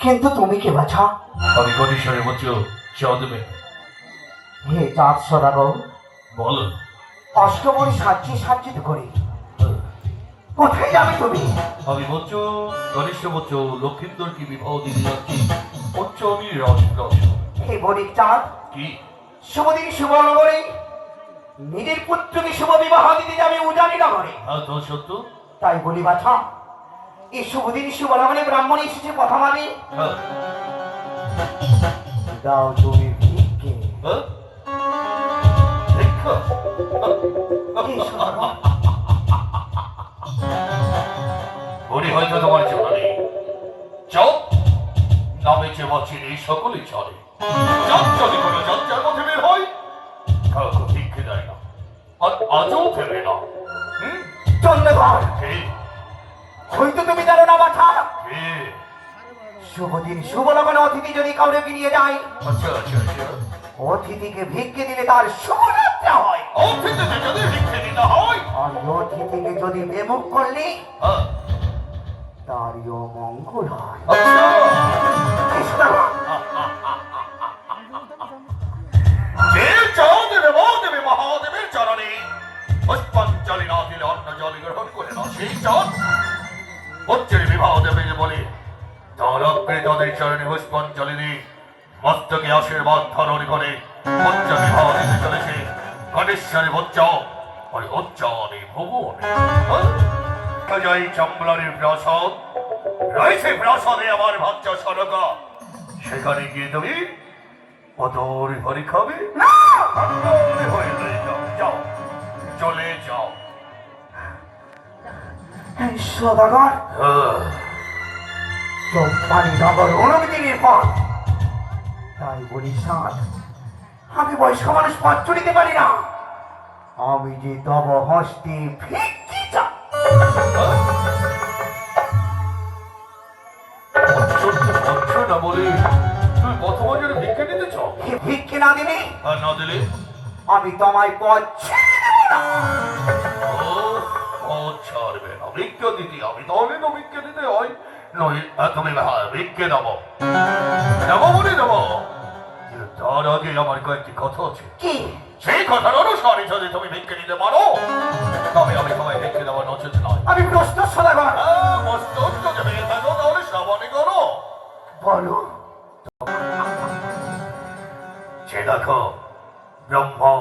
কিন্তু তুমি কে বাছা? আমি গণেশ্বরে বলছি চাও দেবে? হে চাঁদ সদাগর, বলো। অষ্টমণি সাজ্জিত করি, কোথায় যাবে তুমি? আমি বলছো গণেশ বলছো লক্ষিন্দর কি বিবাহ দিতে যাচ্ছি পঞ্চমী রস। হে বণিক চাঁদ, কি শুভদিন শুভনগরে নিজের পুত্রকে শুভ বিবাহ দিতে যাবে উজানি নগরে। তো সত্য? তাই বলি বাছা, এই শুভদিন শুভনগরে ব্রাহ্মণ এসেছে কথা মানে হ্যাঁ। দাও তুমি ভিক্ষে। হ্যাঁ? ভিক্ষা? হে সদাগর, হরি হয়তো তোমার জন্য নেই। যাও, নামে যে বলছি এই সকলেই চলে। যার যদি কোনো যাত্রার মধ্যে বের হয় কাউকে ভিক্ষে দেয় না, আর আজও ফেলে না। চন্দ্রধর, কে? হয়তো তুমি জানো না বাছা, কে? শুভদিন শুভলগ্নে অতিথি যদি কাউকে নিয়ে যায়, আচ্ছা আচ্ছা আচ্ছা। অতিথিকে ভিক্ষে দিলে তার শুভযাত্রা হয়। অতিথিতে যদি ভিক্ষে দিতে হয়, আর অতিথিকে যদি বেমুখ করলে হ্যাঁ, তারও মঙ্গল হয়। আচ্ছা। কৃষ্ণ, যে চাও দেবে দেবে মহাদেবের চরণে পুষ্পাঞ্জলি না দিলে অন্য জল গ্রহণ করে না, সেই চাঁদ পুত্রের বিবাহ দেবে যে বলে তার অগ্রে তাদের চরণে পুষ্পাঞ্জলি দিয়ে মস্তকে আশীর্বাদ ধারণ করে পুত্র বিবাহ দিতে চলেছে গণেশ্বরে বচ্চাও ওই উচ্চানে ভুবনে। জয় চম্বলারের প্রাসাদ রয়েছে, প্রাসাদে আমার বাচ্চা সরকা, সেখানে গিয়ে তুমি অদর ভরি খাবে। যাও, চলে যাও। সদাগর, হ্যাঁ। চম্পানি নগর অনুমতির পর তাই বলি সাত, আমি বয়স্ক মানুষ পাত্র নিতে পারি না, আমি যে তব হস্তে ভিক্ষি চাই। না বলে তুই কত বছরে ভিক্ষে নিতে চাও? ভিক্ষে না দিলে আর না দিলে আমি তোমায় পথ ছেড়ে দেব না। ও ছাড়বে না ভিক্ষে দিতে, আমি তাহলে তো ভিক্ষে দিতে হয় নই। তুমি ভিক্ষে দেবো দেবো বলে দেবো, তার আগে আমার কয়েকটি কথা আছে। কি? সেই কথার অনুসারে যদি তুমি ভিক্ষে নিতে পারো তবে আমি তোমায় ভিক্ষে দেবো, নচেত নয়। আমি প্রস্তুত সদাগর। মস্তক তো যদি থাকো তাহলে শ্রাবণে করো। বলো। সে দেখো ব্রহ্মা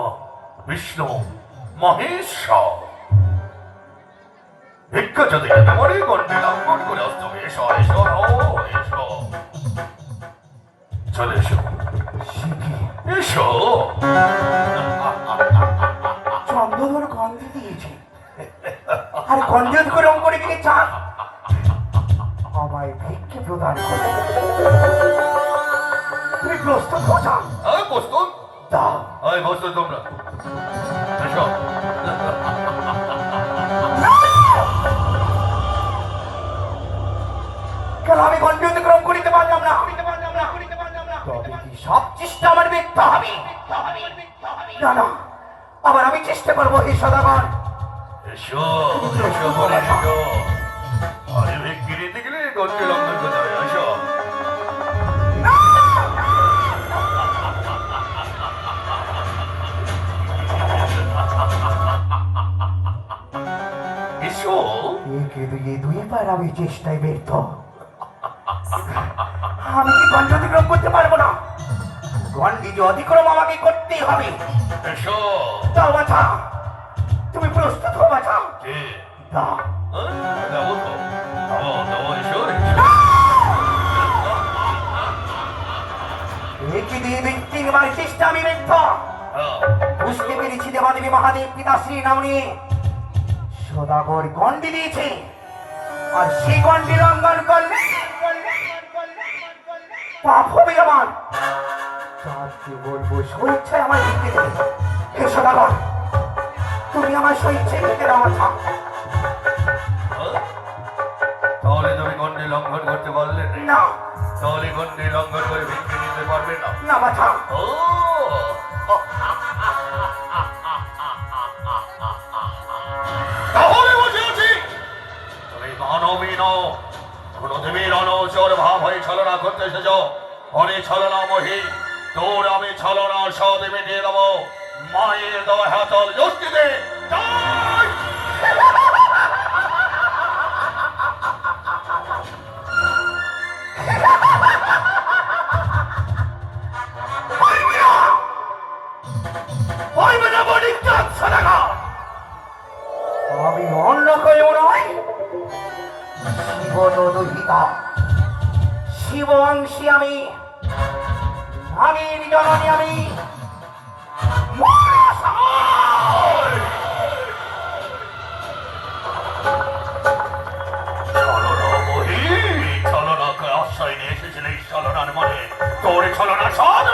বিষ্ণু মহেশ্বর ভিক্ষা যদি খেতে পারি গন্ডে লঙ্ঘন করে অস্তমে এসো এসো এসো, চলে এসো এসো। চন্দ্রধর গন্ধে দিয়েছে, আর গন্ধে গ্রহণ করে গেলে চান আমায় ভিক্ষে প্রদান করে। তুমি প্রস্তুত হো যাও। প্রস্তুত? দাও। প্রস্তুত তোমরা এসো। কেন আমি গন্ধে অতিক্রম করিতে পারলাম না? তবে কি সব চেষ্টা আমার ব্যর্থ হবে? না না, আবার আমি চেষ্টা করবো। হে সদাগর, এসো এসো বলে এসো। আরে ভিক্ষে নিতে গেলে গন্ডে লঙ্ঘন করতে হবে, এসো। এসো। একে দুই দুইবার আমি চেষ্টায় ব্যর্থ। আমি কি গন্ডি অতিক্রম করতে পারবো না? গন্ডি যে অতিক্রম আমাকে করতেই হবে। এসো। দাও বাছা, তুমি প্রস্তুত হো বাছা। কে? দাও। দেবো তো, দেবো এসো। একে দুই তিনবার চেষ্টা আমি ব্যর্থ। বুঝতে পেরেছি দেবাদেবী মহাদেব পিতাশ্রী নাম নিয়ে সদাগর গন্ডি দিয়েছে, আর সেই গন্ডি লঙ্ঘন করলে পাপ হবে আমার। কি বলবো, স্বেচ্ছায় আমার ভিক্ষে দেবে। হে সদাগর, তুমি আমার স্বেচ্ছায় ভিক্ষে দাও বাছা। তাহলে তুমি গন্ডি লঙ্ঘন করতে পারলে না। তাহলে গন্ডি লঙ্ঘন করে ভিক্ষে নিতে পারবে না। না বাছা। ও তাহলে বুঝে আছি তুমি মানবী নও, কোনো দেবীর নও, ভাব হয়ে ছলনা করতে এসেছ অনে ছলনা মহি তোর আমি ছলনা সদে মিটিয়ে দেবো মায়ের দেওয়া হাতল জস্তিতে আমি অন্য কেউ নয় শিবদুহিতা শিবংশী আমি ভাগীর জননী আমি ছলনাকে আশ্রয় নিয়ে এসেছিল এই ছলনার মনে তোর ছলনা সদ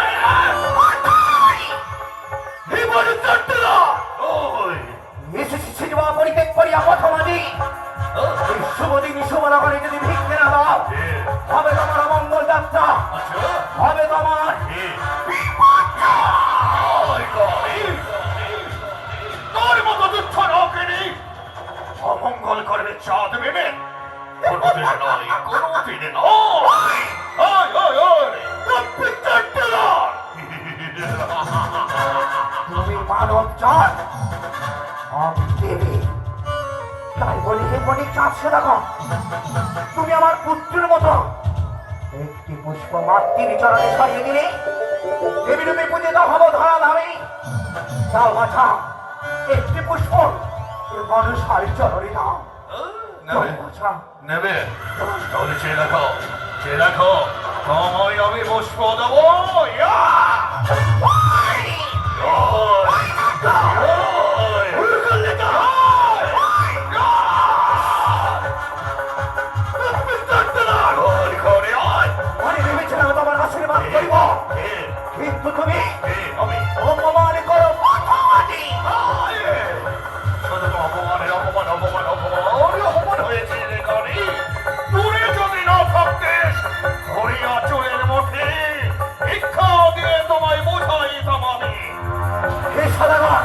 এসেছি সিনেমা পরিত্যাগ করিয়া প্রথমাদি এই শুভ দিন শুভ নগরে যদি ভিক্ষে না দাও হবে তোমার অমঙ্গল যাত্রা হবে তোমার তোর মতো দুঃখ নৌকেনি অমঙ্গল করবে চাঁদ ভেবে কোনোদিন নয় কোনোদিন নয় তুমি মানব চাঁদ আমি দেবে তাই বলি হে বণিক চাঁদ দেখো তুমি আমার পুত্রের মতো একটি পুষ্প মাতৃর চরণে সরিয়ে দিলে দেবী রূপে পূজিত হব ধরা ধামে যাও বাছা একটি পুষ্প মানুষ হারি চরণে দাও বাছা নেবে তাহলে চেয়ে রাখো তোমায় আমি পুষ্প দেবো আমি ভেবেছিলাম তোমার আশীর্বাদ করিব কিন্তু তুমি অপমান করো অপমান হয়েছে রে কারণে দূরে যদি না থাকতেস হরিয়া চুলের মধ্যে ভিক্ষা দিয়ে তোমায় বোঝাইতাম আমি হে সদাগর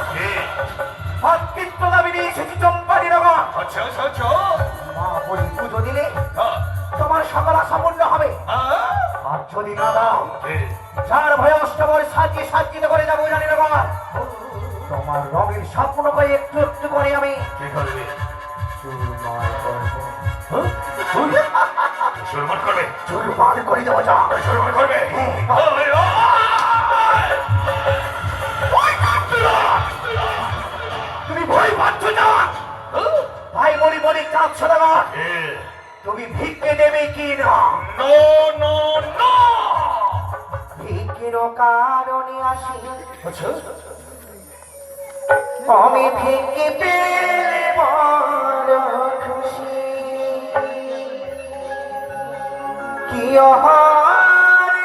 মাতৃত্ব দাবি নিয়ে এসেছি চম্পারি নগর আচ্ছা আচ্ছা আচ্ছা মা বলি পুজো দিলে হ্যাঁ, তোমার সকল আশা পূর্ণ হবে হ্যাঁ, আর যদি না দাও হ্যাঁ। যার ভয়ে অষ্টবর সাজিয়ে সাজ্জিত করে যাবো জানি না বাবা তোমার রঙের স্বপ্ন করে একটু একটু করে আমি কি করবে চুরমার করবো সুরমান করবে চুরমার করে দেবো যা সুরমান করবে তুমি ভয় পাচ্ছ না ভাই বলি বলি চাঁদ সদাগর তুমি ভিক্ষে দেবে কি না নো নো নো ভিক্ষের কারণে আসি আমি ভিক্ষে পেলে বড় খুশি কি হারে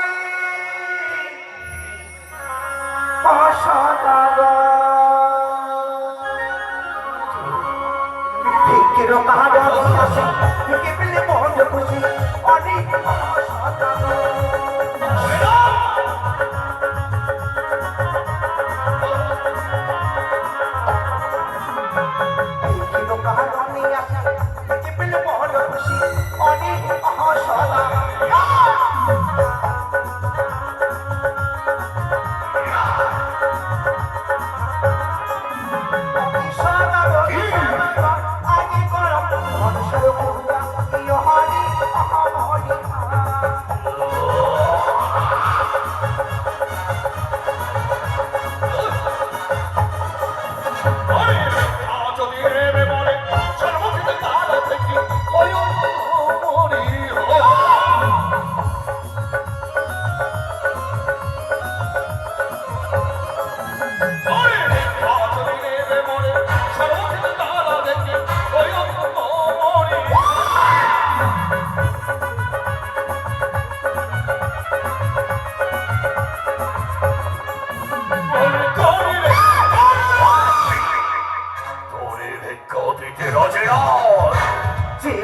ভিক্ষের কারণে আসি ভিক্ষে পেলে বড় খুশি অনেক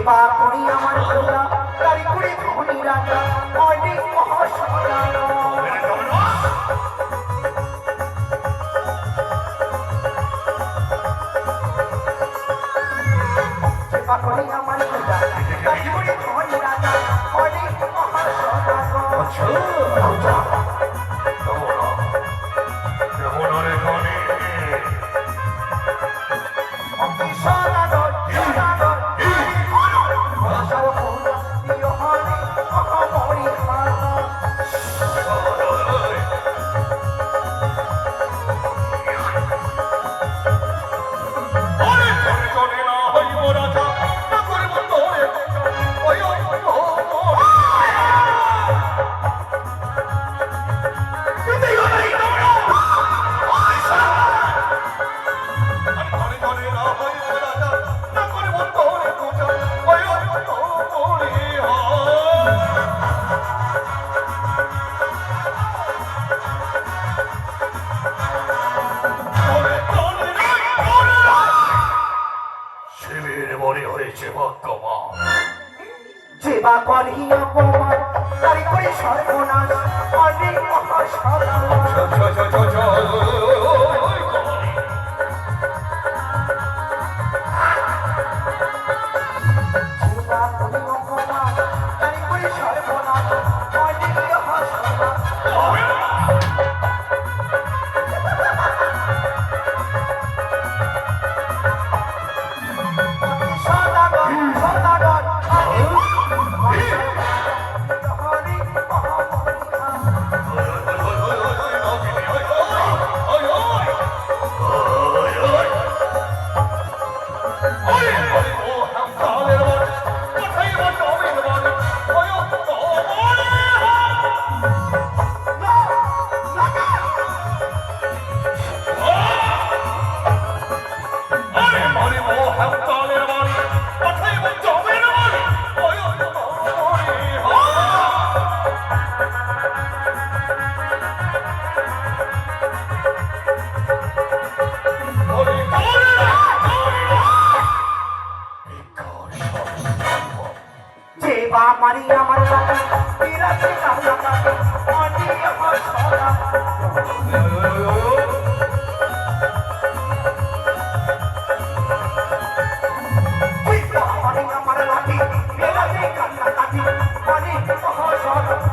সেবা করি আমার খোলা গাড়ি করে ধনী রাজা অনেক মহাসমায় সেবা করি আমার খোলা গাড়ি করে ধনী রাজা অনেক অপমান তারি করে সর্বনাশ অনেক মহাসদা মারি আমার বাবা বিরাট কালা কালা অনেক মহাসদা আমার লাঠি বিরাট কালা কাঠি অনেক মহাসদা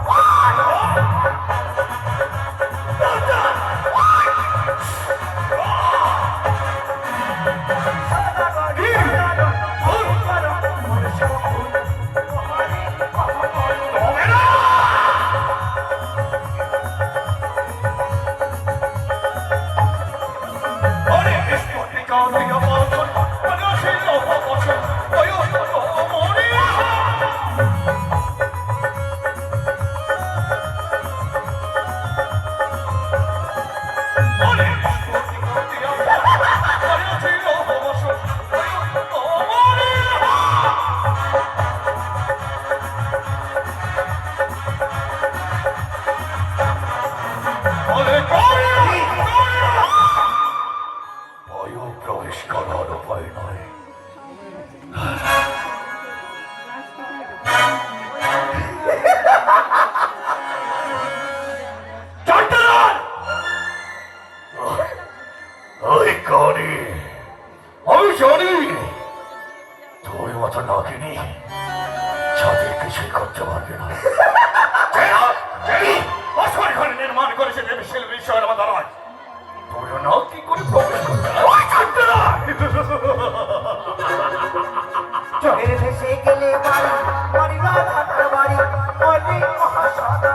চোখের ভেসে গেলে বাড়ি বাড়ি রাধার বাড়ি অনেক মহাসদা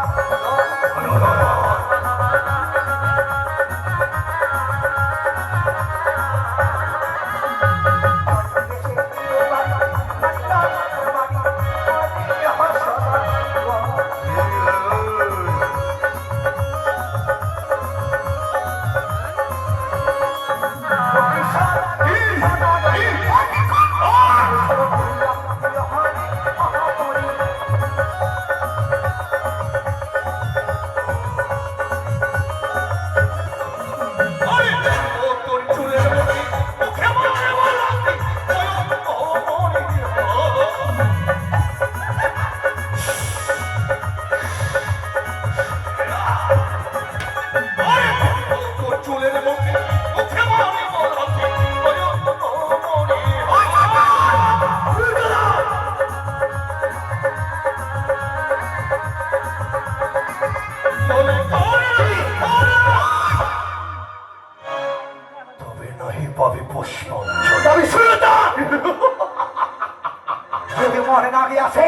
যদি মনে না গিয়াছে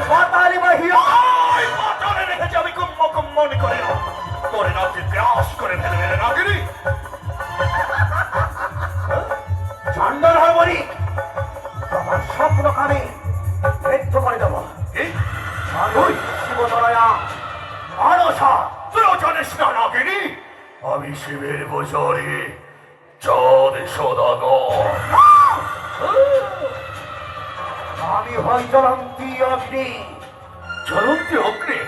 পাতালি বাহিয়া পাতালে রেখেছি আমি কুম্ভ কুম্ভ মনে করে তোরে নাচে গ্রাস করে ফেলে নাগিনি চন্দন হয় বলি তোমার স্বপ্ন কামে ব্যর্থ করে দেব শিবতরয়া মানসা তুইও জানিস না নাগিনি আমি শিবের বছরে চাঁদ সদাগর আমি হই জ্বলন্তি অগ্নি জ্বলন্তি অগ্নি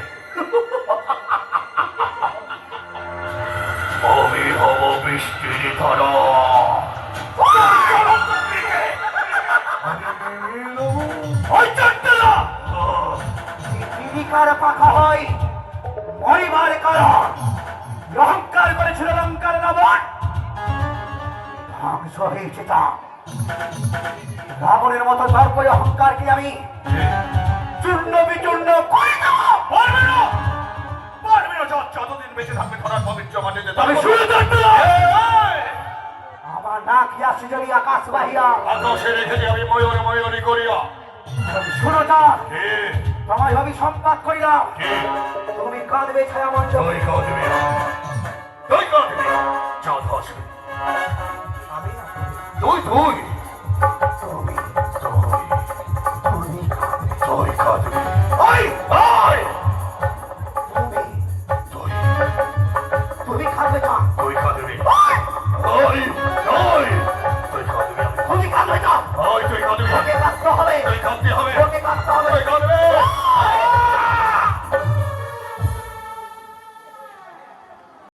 আমি হব বৃষ্টির ধারা বিকার পাকা হয় পরিবার কারণ অহংকার করেছিল লঙ্কার রাবণ ধ্বংস হয়েছে তা রাবণের মতো দর্প অহংকারকে আমি চূর্ণ বিচূর্ণ করে দেবো। পারবে না পারবে না যতদিন বেঁচে থাকবে ধরার পবিত্র মাটিতে তবে শুরু করতে আমার নাক আসে যদি আকাশ বাহিয়া আকাশে রেখেছি আমি ময়ূর ময়ূরী করিয়া শুনো তা কে তোমায় ভাবি সম্পাদ করিলাম কে তুমি কাঁদবে ছায়া মঞ্চ তুই কাঁদবি তুই কাঁদবি চাঁদ আসবে আমি না তুই